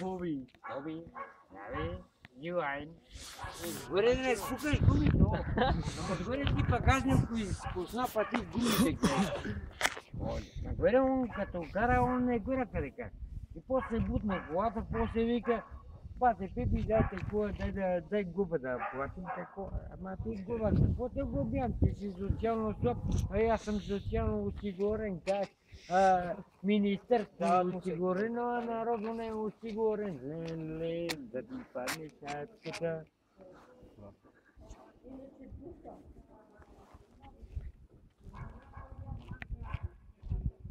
Боби, Юайн. Горе не спукаш гумито. Отгоре ти багажнико изпусна, па ти гумите гледаш. Нагоре он като кара, он не горе къде как. И после бутна колата, после вика, бате, Пепи, дай губа да платим, какво? Ама ти губа, какво те губям? Ти си социално слаб, а аз съм социално осигурен, как? Министър си осигурен, а народно не е осигурен. Ле, да ти падне шапката.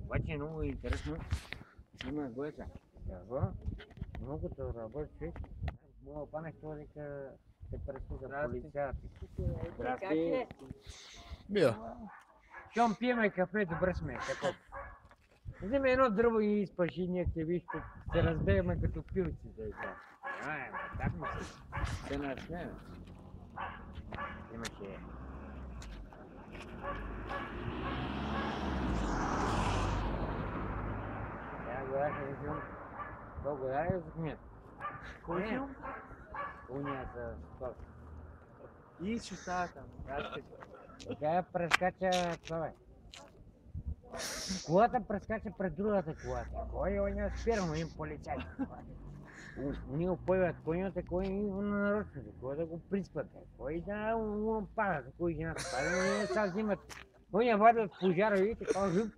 Обаче е много интересно. Има гоеца. Какво? Многото работи. Моя панек това дека се пресуда полицията. Здрасти. Бия. Щом пиеме кафе, добре сме. Какво? Вземе едно дърво и изпаши, ние ще виж, се разбееме като пилци да играем. Так му се. Се насмеме. Имаше... Я гледах един филм. То гледа ли за кмет? Кой филм? Уния за спорт. И че става там. Тя прескача това бе. Колата прескача пред другата колата. Кой оня спирано им полицай. Уни го поиват конята, кой нарочно, кой да го приспат. Кой да го пада, кой ги напада. Ние сега взимат. Оня вадат пожара и така жуп.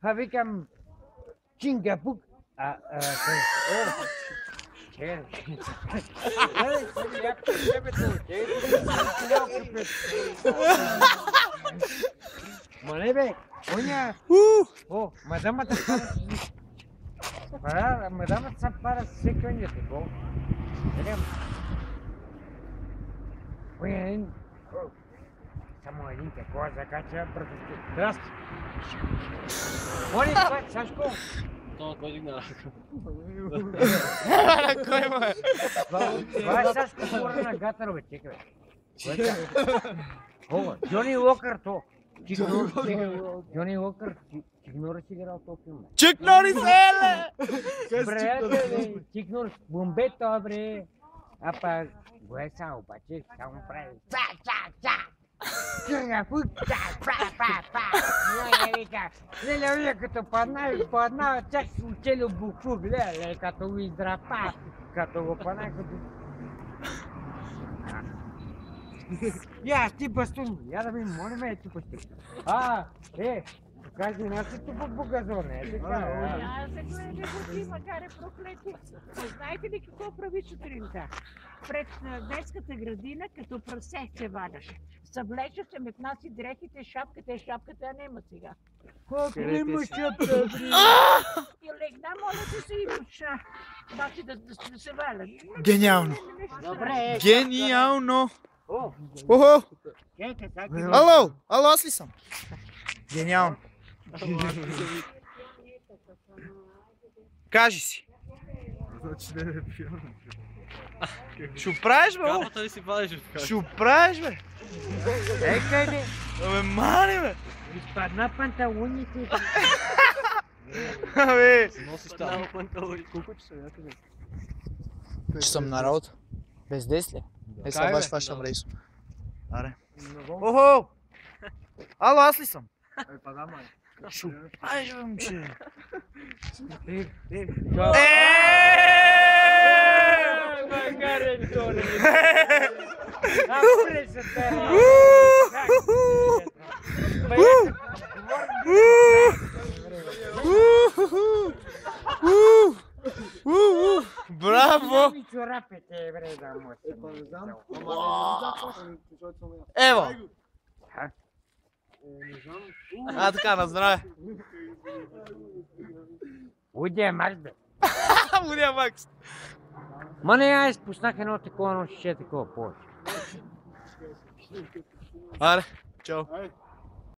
А викам Чингапук. Мале бе, оня... О, мадамата пара... Мадамата са пара секундите, го. Гледам. Оня един... Само един такова закача протести. Здрасти. Моли, Сашко. Това кой дигна? Кой му е? Това е Сашко говоря на гатър, бе, чекай, бе. О, Джони Уокър, то. Джони Уокър, Чик Норис играл този филм. Чик Норис, еле! Бре, Чик Норис, бомбето, бре. А па, гое са, обаче, само прави. Леле, като падна, чак си учели букву, гледа, като го издрапа, като го падна, като... Я, ти бастун, я да ми молиме, ти бастун. Кажи, нас си тук по газоне, е така? Аз се гледа не макар е проклети. Знаете ли какво прави сутринта? Пред детската градина, като прасе се вадаш. Съблеча се, метна си дрехите, шапката я нема сега. Колко има шапка, бри? И легна, моля ти се и почна. Значи да се валя. Гениално. Добре, Гениално. Охо! Ало, аз ли съм? Гениално. Кажи си. Ще правиш, бе? Капата ли си падеш от така? Ще правиш, бе? Екай бе, Абе, мани, бе! изпадна панталоните. Абе! Носиш там панталони. Колко че са някъде? Че съм на работа. Без 10 ли? Е, сега баш фащам рейсо. Аре. Охо! Ало, аз ли съм? Ще правиш, бе, момче? Магаре, Тони! Браво! Чорапите, бре, да му Ево! Така, на здраве! Удия, Макс, бе! Удия, Макс! Ма не, аз пуснах едно такова, но ще е такова повече. Аре, чао!